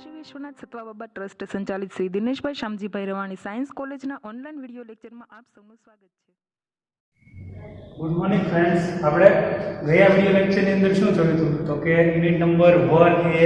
Kashi Vishwanath સત્વાબાબા trust સંચાલિત Shri Dineshbhai Shamjibhai Ravani science કોલેજના online video લેક્ચરમાં આપ સૌનું સ્વાગત છે। ગુડ મોર્નિંગ ફ્રેન્ડ્સ, આપણે ગયા વિડીયો લેક્ચરની અંદર શું જોયું હતું તો કે યુનિટ નંબર 1 એ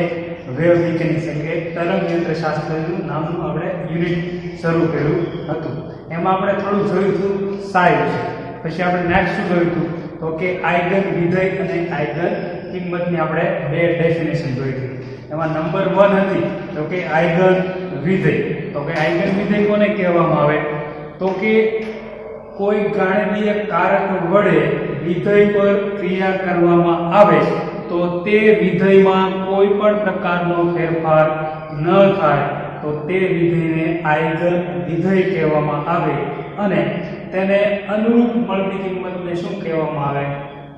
વેવ મિકેનિક્સ એટલે તરંગ યંત્રશાસ્ત્રનું નામનું આપણે યુનિટ શરૂ કર્યું હતું। એમાં આપણે થોડું જોયું હતું સાઈ વિશે, પછી આપણે નેક્સ્ટ શું જોયું હતું તો કે આઇગન વિધેય અને આઇગન કિંમતની આપણે બે ડેફિનેશન જોઈ હતી। એમાં નંબર 1 હતી તો કે આઇગન વિધેય। તો કે આઇગન વિધેય કોને કહેવામાં આવે તો કે કોઈ ગાણિતિક કારક વડે વિધેય પર ક્રિયા કરવામાં આવે તો તે વિધેયમાં કોઈ પણ પ્રકારનો ફેરફાર ન થાય તો તે વિધેયને આઇગન વિધેય કહેવામાં આવે અને તેને અનુરૂપ મળતી કિંમતને શું કહેવામાં આવે?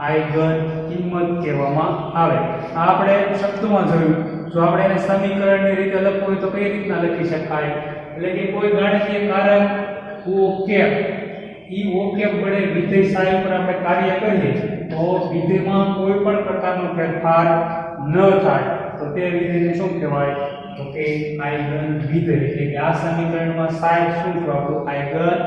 આઇગન કિંમત કહેવામાં આવે। આ આપણે શબ્દમાં જોયું। જો આપણે એને સમીકરણની રીતે લખવું હોય તો કઈ રીતના લખી શકાય? એટલે કે કોઈ ગાણિતિક કારક ઓ કેપ ઈ ઓકેપ વડે વિધેય સાઈ ઉપર આપણે કાર્ય કરીએ તો વિધેયમાં કોઈ પણ પ્રકારનો ફેરફાર ન થાય તો તે વિધેયને શું કહેવાય તો કે આઇગન વિધેય। એટલે કે આ સમીકરણમાં સાઈ શું છે આપણું આઇગન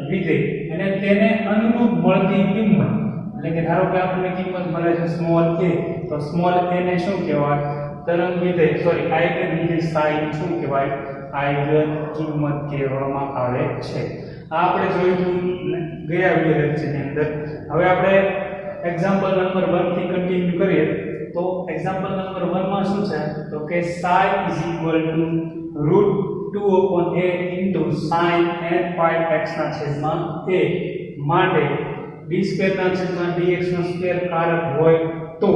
વિધેય અને તેને અનુરૂપ મળતી કિંમત એટલે કે ધારો કે આપણને કિંમત મળે છે સ્મોલ a તો સ્મોલ a ને શું કહેવાય? તરંગ વિધેય સોરી આઇગન વિધેય સાઈ શું કહેવાય? આઇગન કિંમત કહેવામાં આવે છે। આ આપણે જોયું ગયા વિડિયો લેક્ચરની અંદર। હવે આપણે એક્ઝામ્પલ નંબર 1 થી કન્ટિન્યુ કરીએ તો એક્ઝામ્પલ નંબર 1 માં શું છે તો કે psi √2/a sin n pi x ના છેદમાં a માટે d² ના છેદમાં dx નો સ્ક્વેર કારક હોય તો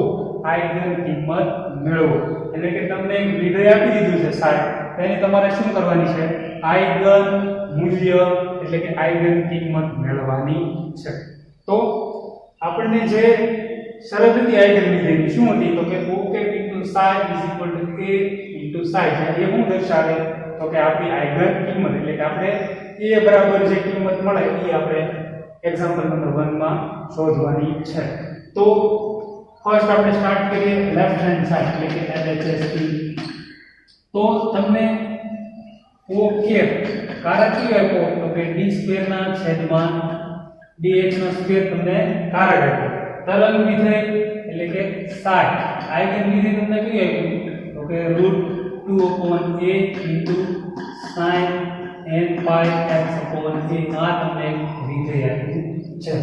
આઇગન કિંમત મેળવો। એટલે કે તમને એક વિધેય આપી દીધું છે psi, તેની તમારે શું કરવાની છે? આઇગન મૂલ્ય એટલે કે આઇગન કિંમત મેળવવાની છે। તો આપણને જે શરત હતી આઇગન વિધેયની શું હતી તો કે o k psi a psi એ શું દર્શાવે તો કે આપણી આઇગન કિંમત એટલે કે આપણે a બરાબર જે કિંમત મળે એ આપણે એક્ઝામ્પલ નંબર 1 માં શોધવાની છે। તો ફર્સ્ટ આપણે સ્ટાર્ટ કરીએ લેફ્ટ હેન્ડ સાઈડ એટલે કે LHS થી। તો તમને o કેપ કારક શું આપ્યો તો કે d² ના છેદમાં dx નો સ્ક્વેર તમને કારક આપ્યો। તરંગ વિધેય એટલે કે psi આઇગન વિધેય તમને શું આપ્યું તો કે √2/a sin n pi x a આ તમને વિધેય આપ્યું છે।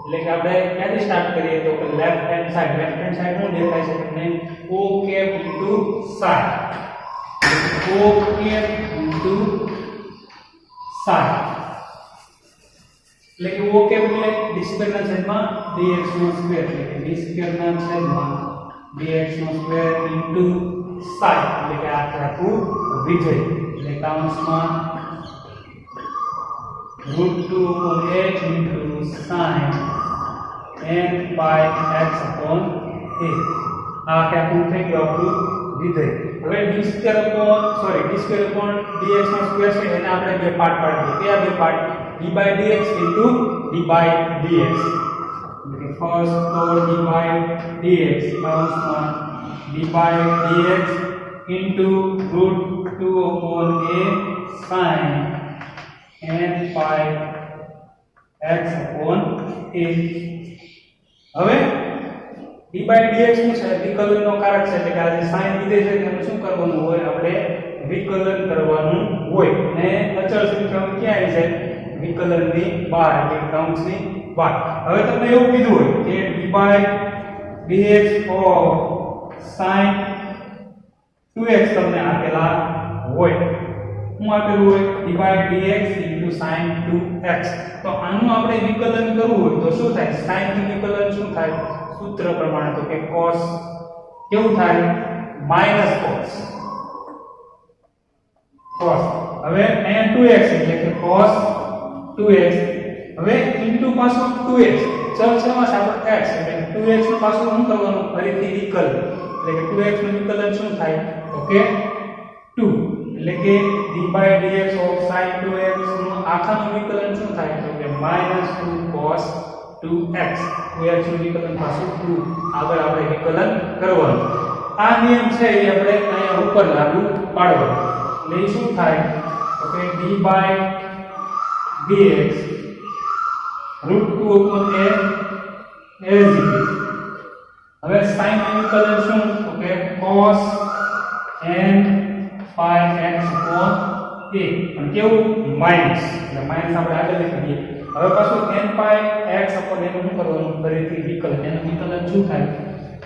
એટલે કે આપણે ક્યાંથી સ્ટાર્ટ કરીએ તો કે લેફ્ટ હેન્ડ સાઈડ શું દેખાય છે તમને o cap psi o cap psi એટલે કે o કેપ એટલે d² ના છેદમાં dx નો સ્ક્વેર એટલે કે d² ના છેદમાં dx નો સ્ક્વેર psi એટલે કે આ આખું વિધેય એટલે કૌંસમાં √2/a sin n pi x a આખું થઈ ગયું આપણું વિધેય। હવે d² upon dx નો સ્ક્વેર છે એને આપણે બે પાર્ટ પાડીએ। કયા બે પાર્ટ? d/dx d/dx એટલે ફર્સ્ટ તો d/dx કૌંસમાં d/dx √2/a sin n pi x a। હવે d/dx શું છે? વિકલનનો કારક છે એટલે કે આ જે sin વિધેય છે તેને શું કરવાનું હોય? આપણે વિકલન કરવાનું હોય ને અચળ સંખ્યાઓ ક્યાં આવી જાય? વિકલનની બહાર એટલે કૌંસની બહાર। હવે તમને એવું કીધું હોય કે d/dx of sin 2x તમને આપેલા હોય। શું આપેલું હોય? d/dx sin 2x। તો આનું આપણે વિકલન કરવું હોય તો શું થાય? sin નું વિકલન શું થાય? સૂત્ર પ્રમાણે તો કે cos કેવું થાય? -cos હવે અહીંયા 2x એટલે કે cos 2x। હવે ઇન્ટુ પાછું 2x ચલ છે માં આપણે x એટલે 2x નું પાછું શું કરવાનું? ફરીથી વિકલન એટલે કે 2x નું વિકલન શું થાય તો કે 2 એટલે કે d/dx of sin 2x નું આખાનું વિકલન શું થાય તો કે -2 cos 2x 2x નું વિકલન પાછું 2 આગળ આપણે વિકલન કરવાનું। આ નિયમ છે એ આપણે અહીંયા ઉપર લાગુ પાડવાનો. એટલે એ શું થાય તો કે d/dx √2/a as it is. હવે sin નું વિકલન શું તો કે cos n pi x upon a પણ કેવું માઈનસ એટલે માઈનસ આપણે આગળ લખીએ. હવે પાછું n pi x upon a નું શું કરવાનું ફરીથી વિકલન એનું વિકલન શું થાય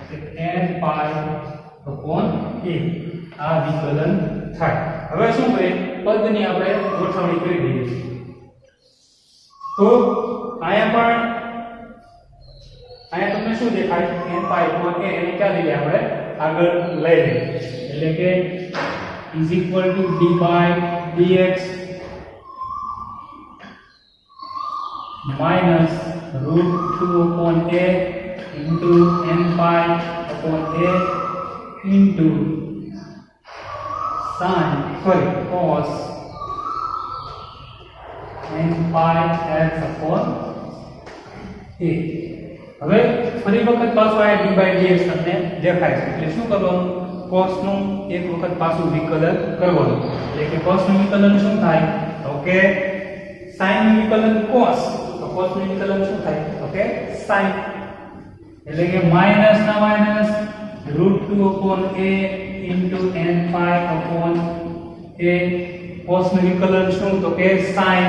કે n pi upon a આ વિકલન થાય. હવે શું કરીએ પદની આપણે ગોઠવણી કરી દઈએ. તો અહીંયા તમને શું દેખાય n pi upon a એને ક્યાં લઈએ આપણે આગળ લઈ લઈએ એટલે કે is equal to d/dx minus √2/a into n pi upon a into cos n pi x upon a. હવે ફરી વખત પાછું આ d/dx તમને દેખાય છે એટલે શું કરવાનું cos નું એક વખત પાછું વિકલન કરવાનું એટલે કે cos નું વિકલન શું થાય તો કે sin નું વિકલન cos તો cos નું વિકલન શું થાય તો કે sin એટલે કે માઈનસ ના minus √2/a into n pi upon a cos નું વિકલન શું તો કે sin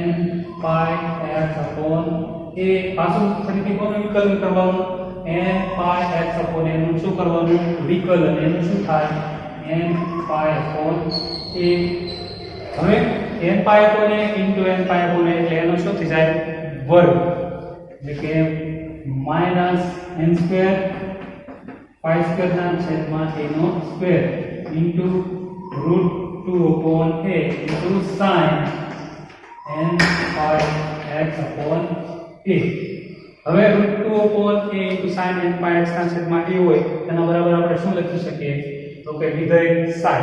n pi x upon a પાછું ફરીથી કોનું વિકલન કરવાનું n pi x upon a નું શું કરવાનું વિકલન એનું શું થાય n pi upon a. હવે n pi upon a into n pi upon a એટલે એનું શું થઈ જાય વર્ગ એટલે કે minus n square pi square ના છેદમાં a નો square into √2/a into sin n pi x upon a. હવે √2/a into sin n pi x ના છેદમાં a હોય તેના બરાબર આપણે શું લખી શકીએ તો કે વિધેય sin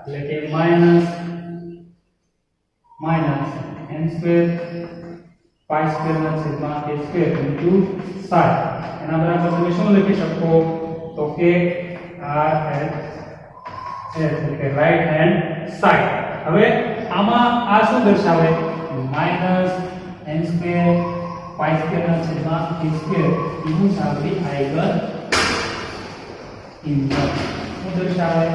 એટલે કે minus n square pi square ના છેદમાં a સ્ક્વેર into sin એના બરાબર તમે શું લખી શકો તો કે RHS એટલે કે રાઈટ હેન્ડ સાઈડ. હવે આમાં આ શું દર્શાવે minus n square pi square ના છેદમાં a સ્ક્વેર એવું સાબરી આઈગન કિંમત શું દર્શાવે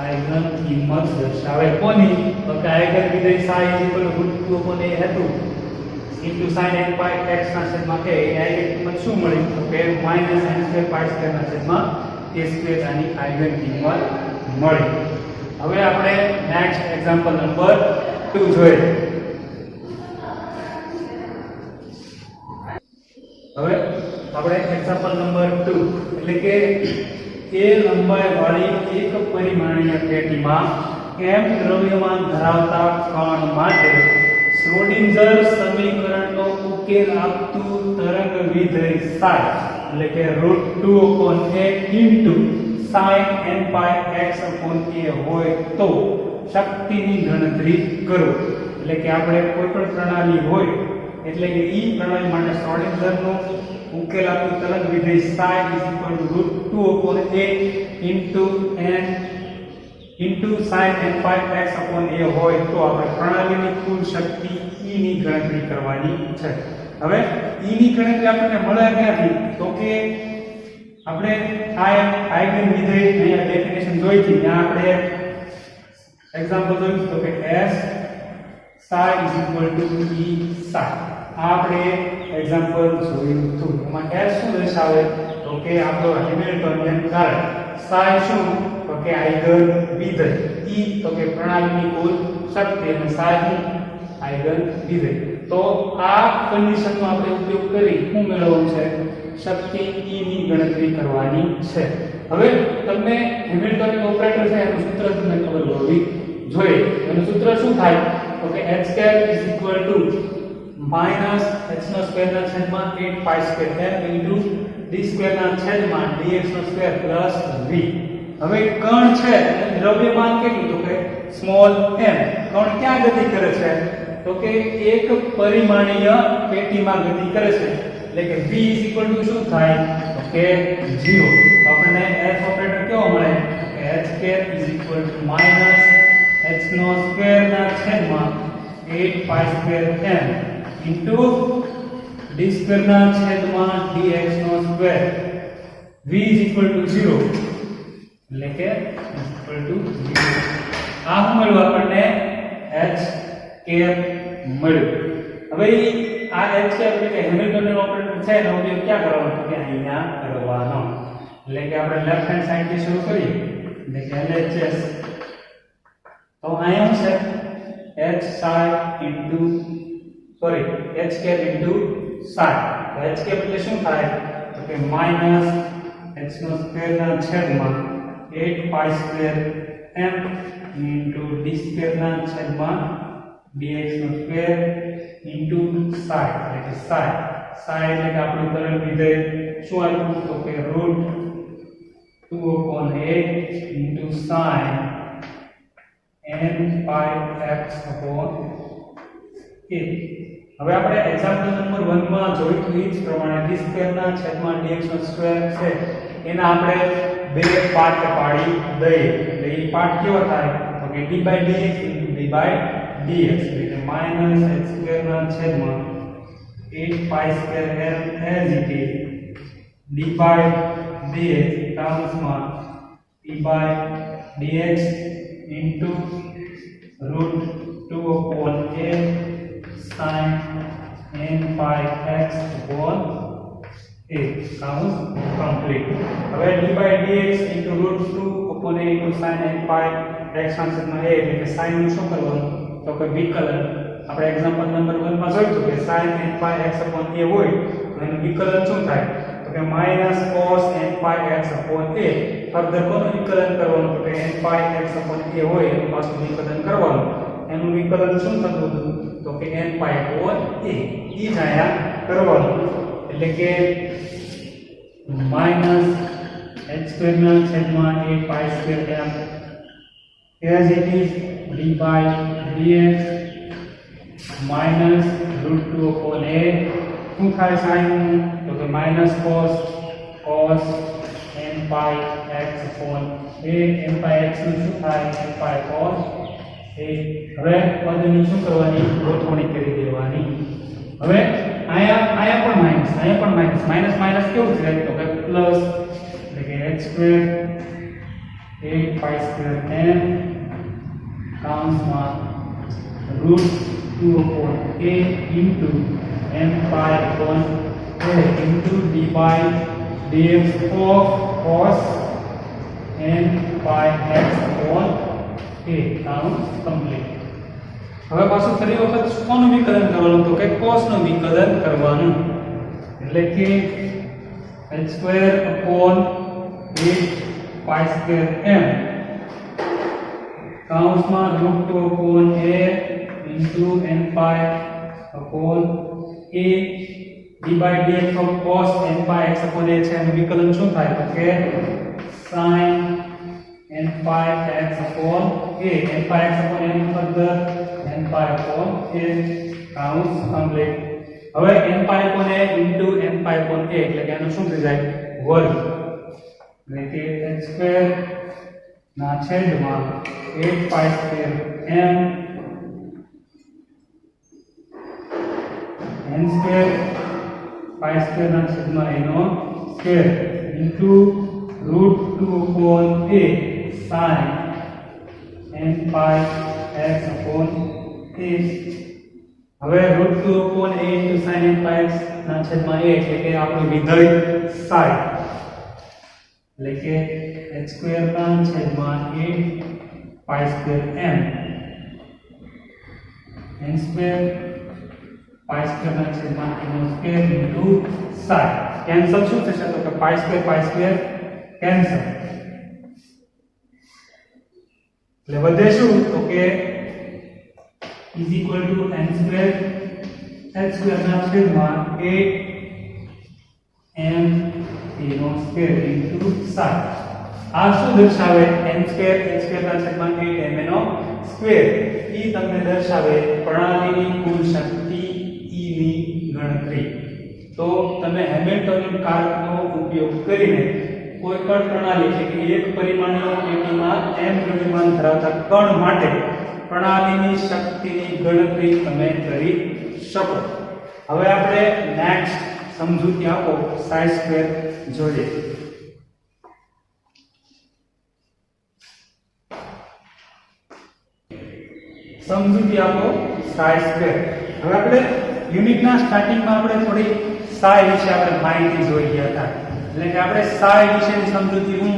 આઈગન કિંમત દર્શાવે કોની તો કે આઈગન વિધેય psi √2/a હતું into sin n pi x ના છેદમાં a એ આઈગન કિંમત શું મળી તો કે minus n square pi square ના છેદમાં a સ્ક્વેર આની આઈગન કિંમત મળી. હવે આપણે નેક્સ્ટ એક્ઝામ્પલ નંબર 2 જોઈએ. હવે આપણે એક્ઝામ્પલ નંબર 2 એટલે કે a લંબાઈ વાળી એક પરિમાણીય પેટીમાં m દ્રવ્યમાન ધરાવતા કણ માટે શ્રોડિંજર સમીકરણનો ઉકેલ આપતું તરંગ વિધેય psi એટલે કે √2/a into sin n pi x upon a હોય તો શક્તિની ગણતરી કરો. એટલે કે આપણે કોઈ પણ પ્રણાલી હોય એટલે કે ઈ પ્રણાલી માટે શ્રોડિંજરનો ઉકેલ આપતું તરંગ વિધેય psi √2/a into sin n pi x upon a હોય તો આપણે પ્રણાલીની કુલ શક્તિ E ની ગણતરી કરવાની છે. હવે E ની ગણતરી આપણને મળે ક્યાંથી તો કે આપણે આ આઈગન વિધેય અહીંયા ડેફિનેશન જોઈ હતી ત્યાં આપણે એક્ઝામ્પલ જોયું તો કે s psi E psi આપણે એક્ઝામ્પલ જોયું હતું. એમાં s શું દર્શાવે તો કે આપણો હેમિલ્ટોનિયન કારણ psi શું તો કે આઈગન વિધેય E તો કે પ્રણાલીની કુલ શક્તિ અને psi આઈગન વિધેય. તો આ કન્ડિશનનો આપણે ઉપયોગ કરી શું મેળવવું છે શક્તિ E ની ગણતરી કરવાની છે. હવે તમને હેમિલ્ટોનિયન ઓપરેટર છે એનું સૂત્ર તમને ખબર હોવી જોઈએ. એનું સૂત્ર શું થાય તો કે h² = -h² ના છેદમાં 8 pi square m into d² ના છેદમાં dx² + v. હવે કણ છે દ્રવ્યમાન કેટલું તો કે સ્મોલ m. કણ ક્યાં ગતિ કરે છે તો કે એક પરિમાણીય પેટીમાં ગતિ કરે છે. એટલે કે v શું થાય તો કે 0. તો આપણને f ઓપરેટર કેવો મળે કે h² h નો સ્ક્વેર ના છેદમાં 8π² m ઇન્ટુ d સ્ક્વેર ના છેદમાં dx નો સ્ક્વેર. v 0 એટલે કે 0. આ શું મળ્યું આપણને h² મળ્યું. હવે આ h એટલે કે હેમિલ્ટોનિયન ઓપરેટર છે એનો ઉપયોગ ક્યાં કરવાનો તો કે અહીંયા કરવાનો. એટલે કે આપણે લેફ્ટ હેન્ડ સાઈડ થી શરૂ કરીએ એટલે કે LHS. તો અહીંયા શું છે h psi into sorry h² into psi. તો h² એટલે શું થાય તો કે માઈનસ h નો સ્ક્વેર ના છેદમાં 8π² m ઇન્ટુ d સ્ક્વેર ના છેદમાં dx નો સ્ક્વેર ઇન્ટુ psi એટલે કે psi એટલે કે આપણું તરંગ વિધેય શું આવ્યું તો કે √2/8 ઇન્ટુ sin nπx/a. હવે આપણે એક્ઝામ્પલ નંબર 1 માં જોયું હતું એ જ પ્રમાણે d સ્ક્વેર ના છેદમાં dx નો સ્ક્વેર છે એના આપણે બે પાર્ટ પાડી દઈએ. એટલે એ પાર્ટ કેવો થાય તો કે d/dx * d/dx એટલે કે -h² ના છેદમાં 8π² m as it is d/dx ટર્મ્સમાં d/dx into √2/a sin nπx/a counts complete. હવે d/dx into √2/a into sin nπx ના a એટલે કે sin નું શું કરવાનું તો કે વિકલન. આપણે એક્ઝામ્પલ નંબર 1 માં જોયું કે sin nπx/a હોય તો એનું વિકલન શું થાય તો કે -cos nπx/a. ફર્ધર કોનું વિકલન કરવાનું તો કે nπx/a હોય એનું પાછું વિકલન કરવાનું. એનું વિકલન શું થતું હતું તો કે nπ/a ઈ જ આયા કરવાનું. એટલે કે -h² ના છેદમાં 8π² m as it is d/dx -√2/a શું થાય sin તો કે -cos nπx/a. nπx નું શું થાય nπ/cos a. હવે પદની શું કરવાની ગોઠવણી કરી દેવાની. હવે આયા પણ માઈનસ કેવું છે તો કે પ્લસ એટલે કે h² 8π² m કાઉન્સમાં √2/a into nπ/a into d/dx of cos nπx/a counts complete. હવે પાછું ફરી વખત કોનું વિકલન કરવાનું તો કે cos નું વિકલન કરવાનું. એટલે કે h²/8π² m કાઉન્સમાં √2/a into nπ/a d/dx of cos nπx/a છે એનું વિકલન શું થાય તો કે sin nπx/a nπx/a નું ફર્ધર nπ/a counts complete. હવે nπ/a into nπ/a એટલે કે આનું શું થઈ જાય વર્ગ. એટલે કે h² ના છેદમાં 8π² m n² π² ના છેદમાં એનો square into √2/a sin nπx/a. હવે √2/a into sin nπx ના છેદમાં a એટલે કે આપણું વિધેય psi એટલે કે h² ના છેદમાં 8π² m n² π² ના છેદમાં એનો સ્ક્વેર ઇન્ટુ psi. કેન્સલ શું થશે તો કે π² કેન્સલ એટલે વધે શું તો કે is equal to n² h² ના છેદમાં 8m નો સ્ક્વેર ઇન્ટુ psi. આ શું દર્શાવે n² h² ના છેદમાં 8m નો સ્ક્વેર ઈ તમને દર્શાવે પ્રણાલીની કુલ શક્તિ E ની ગણતરી. તો તમે તમે હેમિલ્ટોનિયન કારકનો ઉપયોગ કરીને કોઈ પણ પ્રણાલી એટલે કે એક પરિમાણીય પેટીમાં m દ્રવ્યમાન ધરાવતા કણ માટે પ્રણાલીની શક્તિની ગણતરી તમે કરી શકો. હવે આપણે નેક્સ્ટ સમજૂતી આપો સાઈ સ્ક્વેર જોઈએ. સમજૂતી આપો સાઈ સ્ક્વેર. હવે આપણે યુનિટના સ્ટાર્ટિંગમાં આપણે થોડી સાઈ વિશે આપણે માહિતી જોઈ ગયા હતા. એટલે કે આપણે સાઈ વિશેની સમજૂતી હું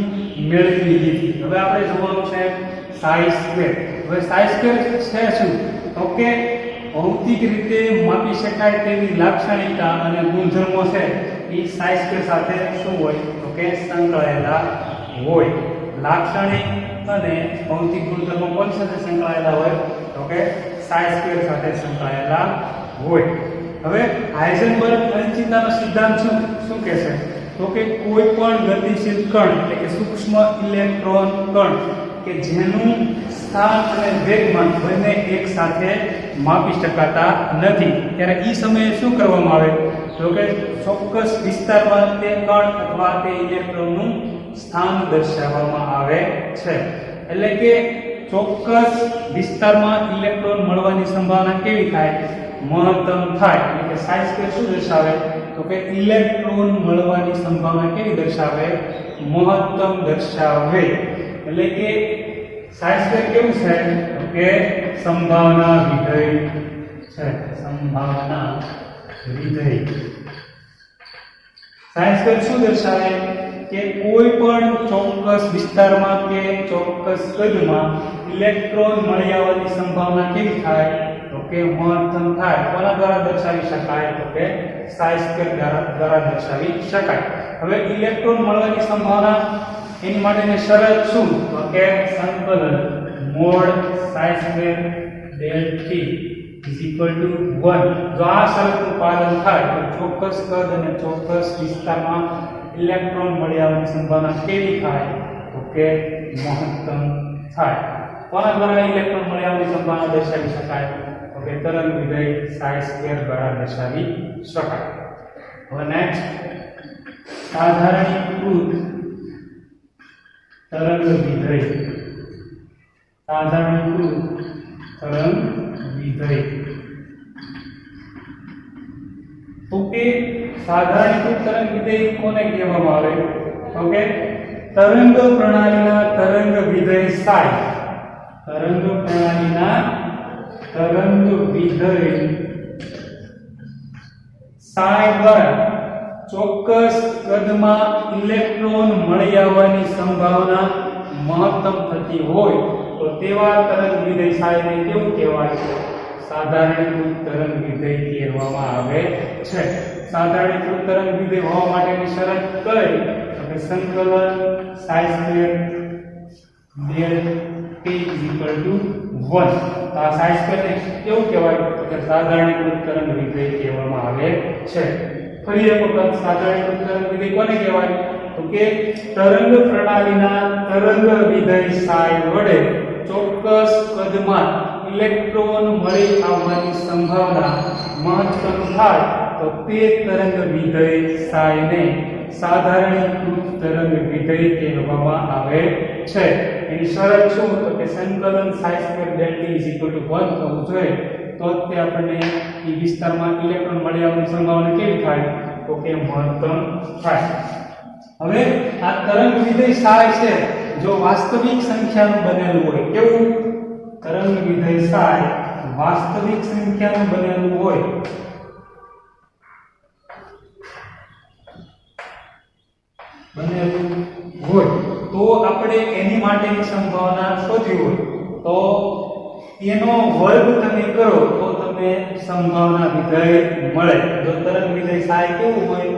મેળવી લીધી હતી. હવે આપણે જોવાનું છે સાઈ સ્ક્વેર. હવે સાઈ સ્ક્વેર છે શું? તો કે ભૌતિક રીતે માપી શકાય તેવી લાક્ષણિકતા અને ગુણધર્મો છે એ સાઈ સ્ક્વેર સાથે શું હોય? તો કે સંકળાયેલા હોય. લાક્ષણિક અને ભૌતિક ગુણધર્મો કોની સાથે સંકળાયેલા હોય? તો કે સાઈ સ્ક્વેર સાથે સંકળાયેલા હોય. હવે હાઇઝનબર્ગ અનિશ્ચિતતાનો સિદ્ધાંત શું કહે છે? તો કે કોઈ પણ ગતિશીલ કણ એટલે કે સૂક્ષ્મ ઇલેક્ટ્રોન કણ કે જેનું સ્થાન અને વેગમાન બંને એક સાથે માપી શકાતા નથી ત્યારે એ સમયે શું કરવામાં આવે? તો કે ચોક્કસ વિસ્તારમાં તે કણ અથવા તે ઇલેક્ટ્રોનનું સ્થાન દર્શાવવામાં આવે છે. એટલે કે ચોક્કસ વિસ્તારમાં ઇલેક્ટ્રોન મળવાની સંભાવના કેવી થાય? મહત્તમ થાય. એટલે કે સાઈ સ્ક્વેર શું દર્શાવે? તો કે ઇલેક્ટ્રોન મળવાની સંભાવના કેવી દર્શાવે? મહત્તમ દર્શાવે. એટલે કે સાઈ સ્ક્વેર કેવું છે? તો કે સંભાવના વિધેય છે. સંભાવના વિધેય. સાઈ સ્ક્વેર શું દર્શાવે? કે કોઈ પણ ચોક્કસ વિસ્તારમાં કે ચોક્કસ કદમાં ઇલેક્ટ્રોન મળી આવવાની સંભાવના કેવી થાય? તો કે મહત્તમ થાય. કોના દ્વારા દર્શાવી શકાય? તો કે સાઈ સ્ક્વેર દ્વારા દર્શાવી શકાય. હવે ઇલેક્ટ્રોન મળવાની સંભાવના એની માટેની શરત શું? તો કે સંકલન mode Sai square del t = 1. જો આ શરતનું પાલન થાય તો ચોક્કસ કદ અને ચોક્કસ વિસ્તારમાં ઇલેક્ટ્રોન મળી આવવાની સંભાવના કેવી થાય? તો કે મહત્તમ થાય. કોના દ્વારા ઇલેક્ટ્રોન મળી આવવાની સંભાવના દર્શાવી શકાય? તો કે તરંગ વિધેય સાઈ સ્ક્વેર દ્વારા દર્શાવી શકાય. હવે નેક્સ્ટ સાધારણીકૃત તરંગ વિધેય. સાધારણીકૃત તરંગ વિધેય. તો કે સાધારણીકૃત તરંગ વિધેય કોને કહેવામાં આવે? તો કે તરંગ પ્રણાલીના તરંગ વિધેય સાઈ. તરંગ પ્રણાલીના તરંગ વિધેય સાઈ દ્વારા ચોક્કસ કદમાં ઇલેક્ટ્રોન મળી આવવાની સંભાવના મહત્તમ થતી હોય તો તેવા તરંગ વિધેય સાઈને કેવું કહેવાય? સાધારણીકૃત તરંગ વિધેય કહેવામાં આવે છે. સાધારણીકૃત તરંગ વિધેય હોવા માટેની શરત કઈ? તો કે સંકલન સાઈ સ્ક્વેર del t = 1. તો આ સાઈ સ્ક્વેર ને કેવું કહેવાય? તો કે સાધારણીકૃત તરંગ વિધેય કહેવામાં આવે છે. ફરી એક વખત સાધારણીકૃત તરંગ વિધેય કોને કહેવાય? તો કે તરંગ પ્રણાલીના તરંગ વિધેય સાઈ વડે ચોક્કસ કદમાં ઇલેક્ટ્રોન મળી આવવાની સંભાવના મહત્તમ થાય તો તે તરંગ વિધેય સાઈને સાધારણીકૃત તરંગ વિધેય કહેવામાં આવે છે. એની શરત શું? તો કે સંકલન સાઈ સ્ક્વેર del t = 1 થવું જોઈએ તો તે આપણને એ વિસ્તારમાં ઇલેક્ટ્રોન મળી આવવાની સંભાવના કેવી થાય? તો કે મહત્તમ થાય. હવે આ તરંગ વિધેય સાઈ છે જો વાસ્તવિક સંખ્યાનું બનેલું હોય. કેવું? તરંગ વિધેય સાઈ વાસ્તવિક સંખ્યાનું બનેલું હોય તો આપણે એની માટેની સંભાવના શોધવી હોય તો એનો વર્ગ તમે કરો તો તમને સંભાવના વિધેય મળે. જો તરંગ વિધેય સાઈ કેવું હોય?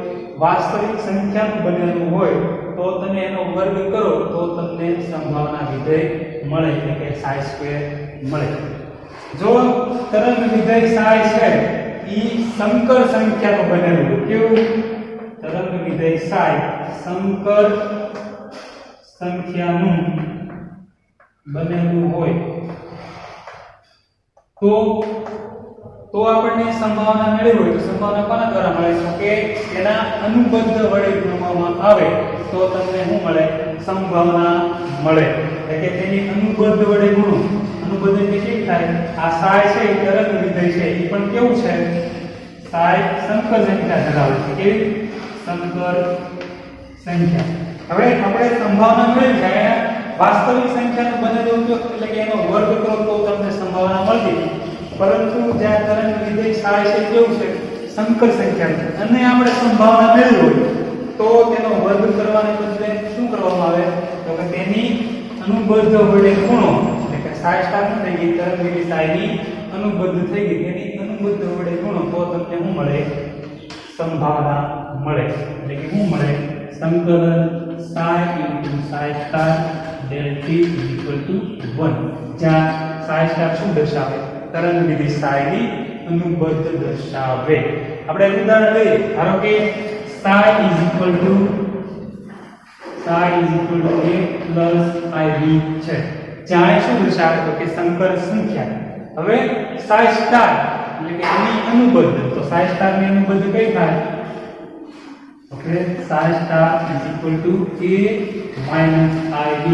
વાસ્તવિક સંખ્યાનું બનેલું હોય તો તમે એનો વર્ગ કરો તો તમને સંભાવના વિધેય મળે એટલે કે સાઈ સ્ક્વેર મળે. જો તરંગ વિધેય સાઈ છે ઈ સંકર સંખ્યાનું બનેલું. કેવું? તરંગ વિધેય સાઈ સંકર સંખ્યાનું બનેલું હોય તો તો આપણને સંભાવના મળી હોય તો સંભાવના કોના દ્વારા મળે તો કે એના અનુબદ્ધ વડે ગુણવામાં આવે તો તમને શું મળે સંભાવના મળે એટલે કે તેની અનુબદ્ધ વડે ગુણો અનુબદ્ધ એટલે કેવી થાય આ સાય છે એ તરંગ વિધેય છે એ પણ કેવું છે સાય સંકર સંખ્યા ધરાવે છે કેવી સંકર સંખ્યા હવે આપણે સંભાવના મેળવી છે વાસ્તવિક સંખ્યાનો બનેલો ઉપયોગ એટલે કે એનો વર્ગ કરો તો તમને સંભાવના મળતી પરંતુ જ્યાં તરંગ વિધેય સાય છે કેવું છે સંકર સંખ્યા છે અને આપણે સંભાવના મેળવી હોય તો તેનો વર્ગ કરવાને બદલે શું કરવામાં આવે તો કે તેની અનુબદ્ધ વડે ગુણો એટલે કે સાય સ્ટાર્ટ થઈ ગઈ તરંગ વિધેય સાયની અનુબદ્ધ થઈ ગઈ તેની અનુબદ્ધ વડે ગુણો તો તમને શું મળે સંભાવના મળે એટલે કે શું મળે સંકલન psi into psi star del t equal to 1 જ્યાં psi star શું દર્શાવે તરંગ વિધેય psi ની અનુબદ્ધ દર્શાવે આપણે એક ઉદાહરણ લઈએ ધારો કે psi is equal to a plus ib છે જ્યાં એ શું દર્શાવે તો કે સંકર સંખ્યા હવે psi star એટલે કે એની અનુબદ્ધ તો psi star ની અનુબદ્ધ કઈ થાય okay psi star is equal to a minus ib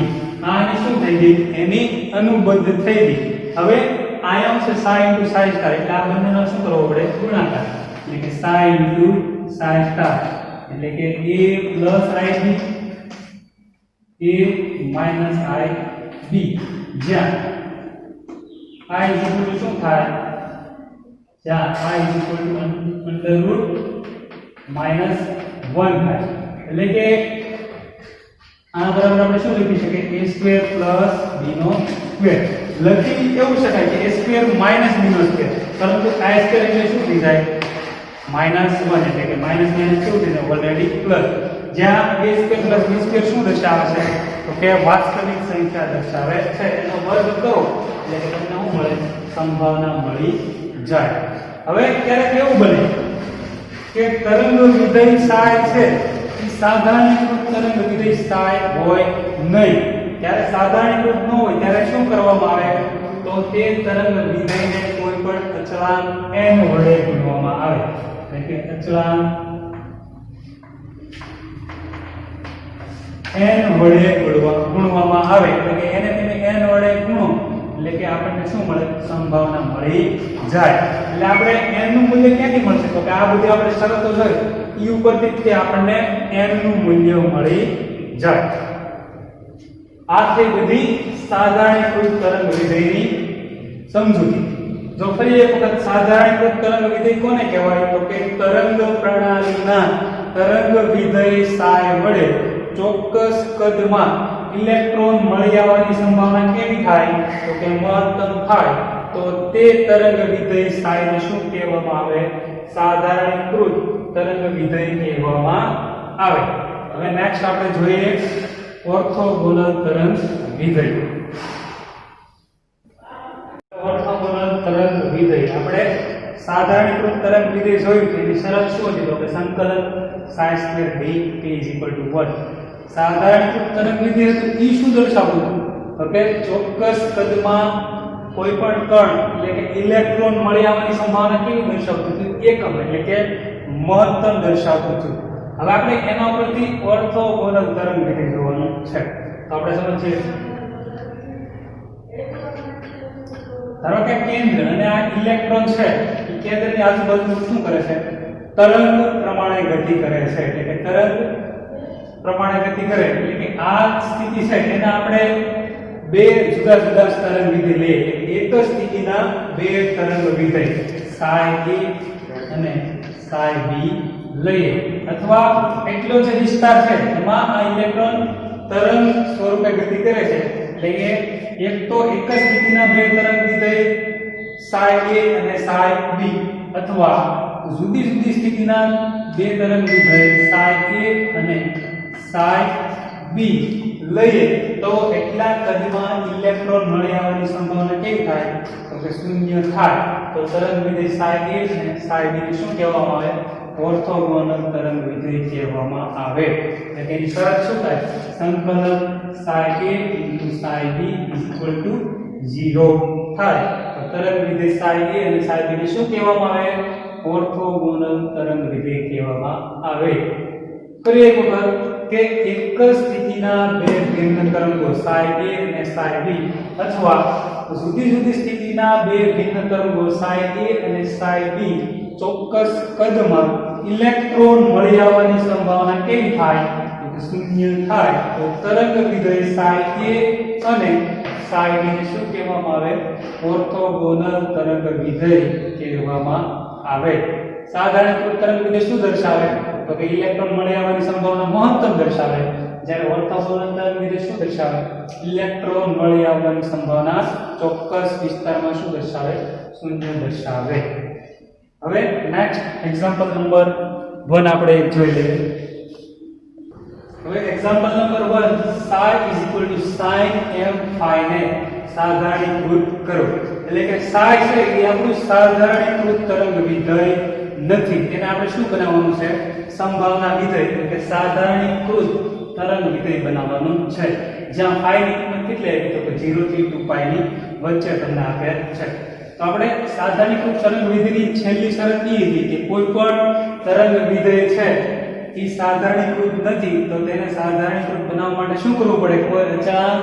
આની શું થઈ ગઈ એની અનુબદ્ધ થઈ ગઈ હવે આયા છે psi into psi star એટલે આ બંનેનો શું કરવો પડે ગુણાકાર એટલે કે psi into psi star એટલે કે a plus ib a minus ib જ્યાં I is equal to શું થાય જ્યાં I is equal to under root minus 1 થાય એટલે કે આ બરાબર આપણે શું લખી શકીએ a square plus b નો સ્ક્વેર લખી એવું શકાય કે a square minus b નો સ્ક્વેર પરંતુ I square એટલે શું થઈ જાય -1 એટલે કે માઈનસ માઈનસ કેવું થઈ જાય ઓલરેડી પ્લસ જ્યાં a square plus b square શું દર્શાવે છે તો કે વાસ્તવિક સંખ્યા દર્શાવે છે એનો વર્ગ કરો એટલે કે તમને શું મળે સંભાવના મળી જાય હવે ક્યારેક એવું બને કે તરંગ વિધેય psi છે એ સાધારણીકૃત તરંગ વિધેય psi હોય નહીં ત્યારે સાધારણીકૃત ન હોય ત્યારે શું કરવામાં આવે તો તે તરંગ વિધેયને કોઈ પણ અચળાંક n વડે ગુણવામાં આવે એટલે કે અચળાંક n વડે ગુણવામાં આવે એટલે કે એને તમે n વડે ગુણો એટલે કે આપણને શું મળે સંભાવના મળી જાય એટલે આપણે n નું મૂલ્ય ક્યાંથી મળશે તો કે આ બધી આપણે શરતો જોઈ e ઉપરથી કે આપણને n નું મૂલ્ય મળી જાય આ થઈ બધી સાધારણીકૃત તરંગ વિધેયની સમજૂતી જો ફરી એક વખત સાધારણીકૃત તરંગ વિધેય કોને કહેવાય તો કે તરંગ પ્રણાલીના તરંગ વિધેય psi વડે ચોક્કસ કદમાં ઇલેક્ટ્રોન મળી આવવાની સંભાવના કેવી થાય તો કે મહત્તમ થાય તો તે તરંગ વિધેય psi ને શું કહેવામાં આવે સાધારણીકૃત તરંગ વિધેય કહેવામાં આવે હવે નેક્સ્ટ આપણે જોઈએ ઓર્થોગોનલ તરંગ વિધેય ઓર્થોગોનલ તરંગ વિધેય આપણે સાધારણીકૃત તરંગ વિધેય જોયું કે એની શરત શું હતી તો કે સંકલન psi square d t is equal to 1 સાધારણીકૃત તરંગ વિધેય તો e શું દર્શાવતું હતું તો કે ચોક્કસ કદમાં કોઈ પણ કણ એટલે કે ઇલેક્ટ્રોન મળી આવવાની સંભાવના કેવી દર્શાવતું હતું એકમ એટલે કે મહત્તમ દર્શાવતું હતું હવે આપણે એના ઉપરથી ઓર્થોગોનલ તરંગ વિધેય જોવાનું છે તો આપણે સમજીએ ધારો કે કેન્દ્ર અને આ ઇલેક્ટ્રોન છે એ કેન્દ્રની આજુબાજુ શું કરે છે તરંગ પ્રમાણે ગતિ કરે છે એટલે કે તરંગ પ્રમાણે ગતિ કરે એટલે કે આ સ્થિતિ છે એને આપણે બે જુદા જુદા તરંગ વિધેય લઈએ એક જ સ્થિતિના બે તરંગ વિધેય psi a અને psi b લઈએ અથવા એટલો જે વિસ્તાર છે એમાં આ ઇલેક્ટ્રોન તરંગ સ્વરૂપે ગતિ કરે છે એટલે કે એક તો એક જ સ્થિતિના બે તરંગ વિધેય psi a અને psi b અથવા જુદી જુદી સ્થિતિના બે તરંગ વિધેય psi a અને psi b લઈએ તો એટલા કદમાં ઇલેક્ટ્રોન મળી આવવાની સંભાવના કેવી થાય તો કે શૂન્ય થાય તો તરંગ વિધેય psi a અને psi b ને શું કહેવામાં આવે ઓર્થોગોનલ તરંગ વિધેય કહેવામાં આવે એટલે કે એની શરત શું થાય સંકલન psi a into psi b is equal to 0 થાય તો તરંગ વિધેય psi a અને psi b ને શું કહેવામાં આવે? ઓર્થોગોનલ તરંગ વિધેય કહેવામાં આવે. ફરી એક વખત કે એક જ સ્થિતિના બે ભિન્ન તરંગો psi a અને psi b અથવા જુદી જુદી સ્થિતિના બે ભિન્ન તરંગો psi a અને psi b ચોક્કસ કદમાં ઇલેક્ટ્રોન મળી આવવાની સંભાવના કેવી થાય? તો શૂન્ય થાય. તો તરંગ વિધેય psi a અને psi b ને શું કહેવામાં આવે? ઓર્થોગોનલ તરંગ વિધેય કહેવામાં આવે. સાધારણીકૃત તરંગ વિધેય શું દર્શાવે? તો કે ઇલેક્ટ્રોન મળી આવવાની સંભાવના મહત્તમ દર્શાવે. જ્યારે ઓર્થોગોનલ તરંગ વિધેય શું દર્શાવે? ઇલેક્ટ્રોન મળી આવવાની સંભાવના ચોક્કસ વિસ્તારમાં શું દર્શાવે? શૂન્ય દર્શાવે. હવે નેક્સ્ટ એક્ઝામ્પલ નંબર 1 આપણે જોઈ લઈએ. હવે example number 1 psi sin m phi ને સાધારણીકૃત કરો. એટલે કે psi છે એ આપણું સાધારણીકૃત તરંગ વિધેય નથી. તેને આપણે શું બનાવવાનું છે? સંભાવના વિધેય એટલે કે સાધારણીકૃત તરંગ વિધેય બનાવવાનું છે. જ્યાં phi ની કિંમત કેટલી આવી? તો કે 0 થી 2π ની વચ્ચે તમને આપેલ છે. તો આપણે સાધારણીકૃત તરંગ વિધેયની છેલ્લી શરત એ હતી કે કોઈ પણ તરંગ વિધેય છે એ સાધારણીકૃત નથી, તો તેને સાધારણીકૃત બનાવવા માટે શું કરવું પડે? કોઈ અચળાંક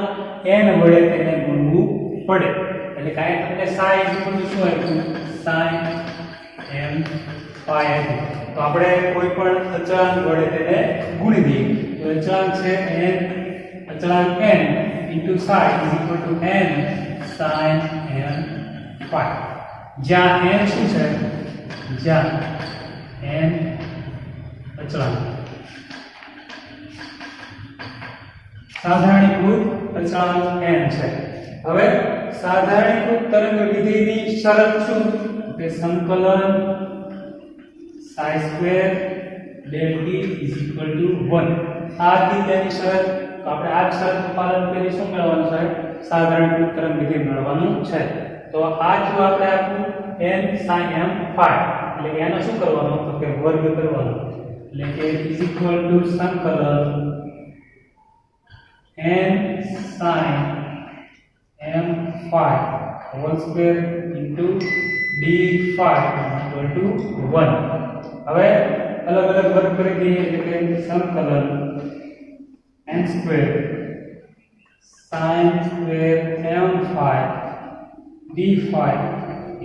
n વડે તેને ગુણવું પડે. એટલે કાંઈ તમને psi શું આવ્યું? sin m phi આવ્યું. તો આપણે કોઈ પણ અચળાંક વડે તેને ગુણી દઈએ. તો અચળાંક છે n, અચળાંક n into psi n sin m phi. જ્યાં n શું છે? જ્યાં n અચળાંક, સાધારણીકૃત અચળાંક n છે. હવે સાધારણીકૃત તરંગ વિધેયની શરત શું? કે સંકલન psi square del t is equal to 1. આ હતી તેની શરત. તો આપણે આ શરતનું પાલન કરી શું મેળવવાનું છે? સાધારણીકૃત તરંગ વિધેય મેળવવાનું છે. તો આ જો આપણે આપ્યું n sin m phi, એટલે એનો શું કરવાનો? તો કે વર્ગ કરવાનો. એટલે કે is equal to સંકલન n sin m phi whole square into d phi equal to 1. હવે અલગ અલગ વર્ગ કરી દઈએ. એટલે કે સંકલન n square sin square m phi d phi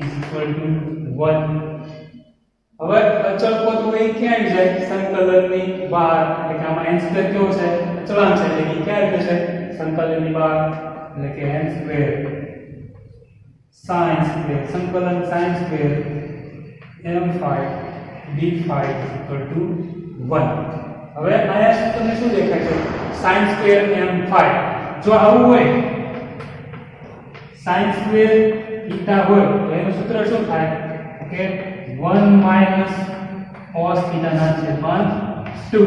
is equal to 1. હવે અચળ પદ હોય ક્યાં આવી જાય? સંકલનની બહાર. એટલે કે આમાં n સ્ક્વેર કેવો છે? અચળાંક છે. એટલે કે ક્યાં આવી જશે? સંકલનની બહાર. એટલે કે n સ્ક્વેર sin સ્ક્વેર સંકલન sin square m phi d phi is equal to 1. હવે આયા તમને શું દેખાય છે? sin square m phi. જો આવું હોય sin સ્ક્વેર થીટા હોય તો એનું સૂત્ર શું થાય? કે 1 minus cos theta ના છેદમાં 2.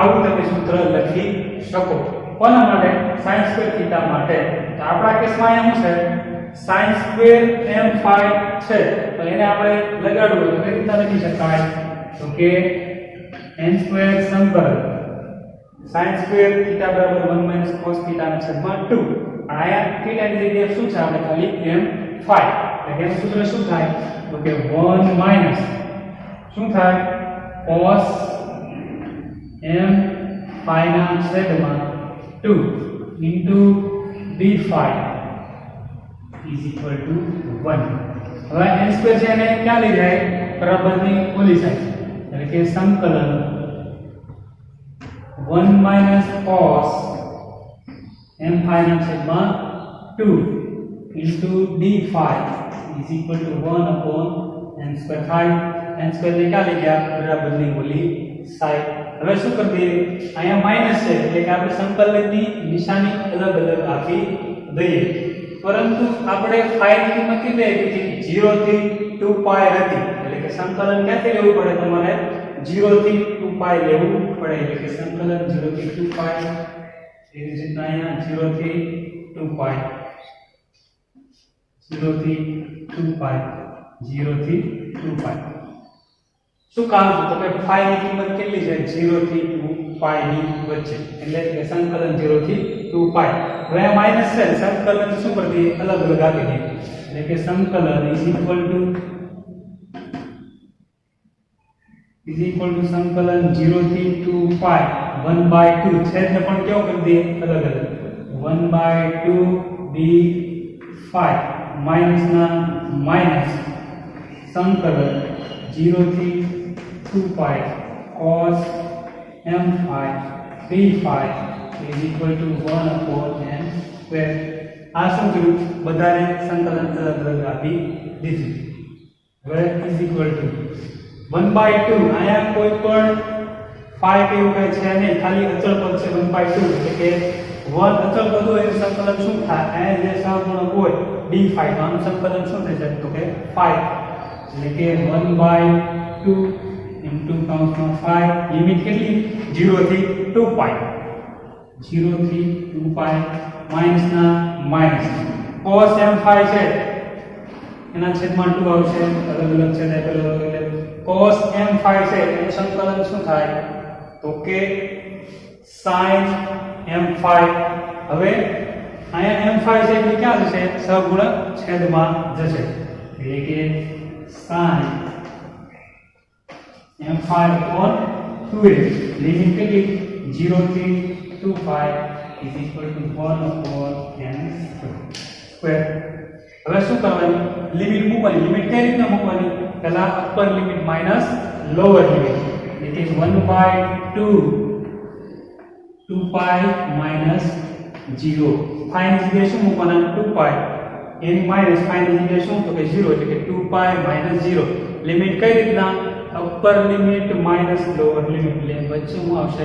આવું તમે સૂત્ર લખી શકો. કોના માટે? sin સ્ક્વેર થીટા માટે. તો આપણા કેસમાં અહીંયા શું છે? sin સ્ક્વેર m phi છે. તો એને આપણે લગાડવું તો કઈ રીતના લખી શકાય? તો કે n સ્ક્વેર સંકલન sin સ્ક્વેર થીટા બરાબર 1 minus cos theta ના છેદમાં 2. આયા થીટાની જગ્યાએ શું છે? આપણે ખાલી m phi. એટલે એનું સૂત્ર શું થાય? તો કે 1 minus શું થાય? cos m phi ના છેદમાં 2 into d phi is equal to 1. હવે n સ્ક્વેર છે એને ક્યાં લઈ જાય? બરાબરની ઓલી સાઈડ. એટલે કે સંકલન 1 minus cos m phi ના છેદમાં 2 into d phi is equal to 1 upon n square થાય. n square ને ક્યાં લઈ ગયા? બરાબરની ઓલી સાઈડ. હવે શું કરી દઈએ? અહીંયા માઈનસ છે એટલે કે આપણે સંકલનની નિશાની અલગ અલગ આપી દઈએ. પરંતુ આપણે phi ની કિંમત કેટલી આપી હતી? 0 થી 2π હતી. એટલે કે સંકલન ક્યાંથી લેવું પડે? તમારે 0 થી 2π લેવું પડે. એટલે કે સંકલન 0 થી 2π. એ જ રીતના અહીંયા 0 થી 2π 0 થી 2π 0 થી 2π. શું કામ છે? તો કે phi ની કિંમત કેટલી છે? 0 થી 2π ની વચ્ચે. એટલે કે સંકલન 0 થી 2π. હવે આ માઈનસ છે, સંકલન શું કરી દઈએ? અલગ અલગ આપી દઈએ. એટલે કે સંકલન ઇઝ ઇક્વલ ટુ સંકલન 0 થી 2 પાઈ 1/2 છેદને પણ કેવો કરી દઈએ અલગ અલગ 1/2 d5 માઈનસ ના માઈનસ સંકલન 0 થી 2 પાઈ cos m5 d5 is equal to 1 upon n square. આ શું કર્યું બધાને સંકલન અલગ અલગ આપી દીધું. હવે is equal to 1/2 અહીંયા કોઈ પણ phi કે એવું કઈ છે નહીં, ખાલી અચળ પદ છે 1/2 એટલે કે 1 અચળ પદ હોય એનું સંકલન શું થાય? અહીંયા જે સહગુણક હોય d5 તો આનું સંકલન શું થશે તો કે 5 એટલે કે 1/2 into કૌંસમાં 5 લિમિટ કેટલી 0 થી 2 પાઈ 0 થી 2 પાઈ માઈનસ ના માઈનસ cos m5 છે એના છેદમાં 2 આવશે અલગ અલગ છેદ આપેલો એટલે cos m5 છે એનું સંકલન શું થાય તો કે sin m5. હવે અહીંયા m5 છે એટલે ક્યાં જશે સહગુણક છેદમાં જશે એટલે કે sin m5 upon 2a limit કેટલી 0 થી 2 પાઈ is equal to 1 upon n square. હવે શું કરવાનું લિમિટ મૂકવાની. લિમિટ કઈ રીતના મૂકવાની? પહેલા upper limit minus lower limit એટલે કે 1/2 2 પાઈ માઈનસ 0 ફાઈન જગ્યાએ શું મૂકવાના 2 પાઈ એની માઈનસ ફાઈન જગ્યાએ શું તો કે 0 એટલે કે 2 પાઈ માઈનસ 0. લિમિટ કઈ રીતના upper limit minus lower limit એટલે વચ્ચે શું આવશે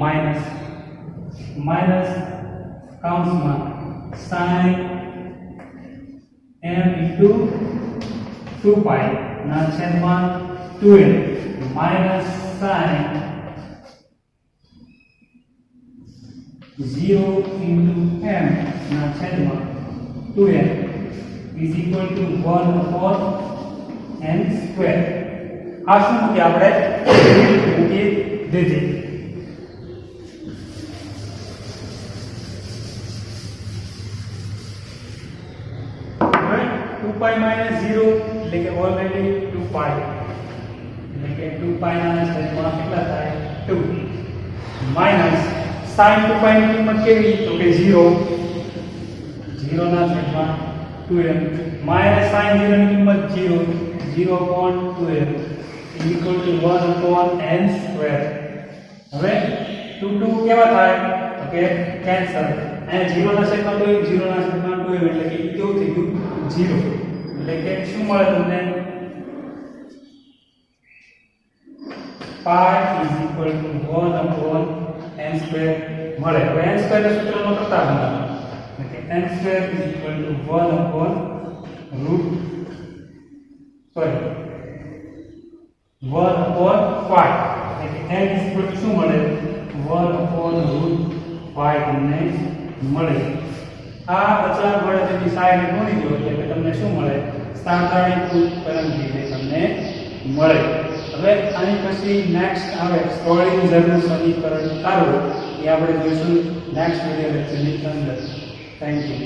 માઈનસ માઈનસ કૌંસમાં sin m into 2 પાઈ ના છેદમાં 2n minus sin 0 into m ના છેદમાં 2n is equal to 1 upon n square. આ શું મૂકી આપણે મૂકી દીધી. હવે 2 પાઈ માઈનસ 0 એટલે કે ઓલરેડી 2 પાઈ એટલે કે 2 પાઈ ના છેદમાં કેટલા થાય 2 માઈનસ sin 2 પાઈ ની કિંમત કેવી તો કે 0 0 ના છેદમાં 2m માઈનસ sin 0 ની કિંમત 0 0 upon 2m is equal to 1 upon n square. હવે 2 2 કેવા થાય તો કે કેન્સલ. અહીંયા 0 ના છેદમાં 2 0 ના છેદમાં 2 એટલે કે ઈ કેવું થઈ ગયું 0 એટલે કે શું મળે તમને pi is equal to 1 upon n square મળે. હવે n square ના સૂત્રનો કરતા બનાવો એટલે n square is equal to 1 upon root 1 upon 5 એટલે n is equal to શું મળે 1 upon root 5 તમને મળે. આ અચળાંક વડે તેની સાઈડ ગુણી દો એટલે તમને શું મળે સ્થાનાંતરિત તરંગી તમને મળે. હવે આની પછી નેક્સ્ટ આવે સ્ક્રોડિંગરનું સમીકરણ કાઢો એ આપણે જોઈશું નેક્સ્ટ વિડિયો લેક્ચરની અંદર. Thank you.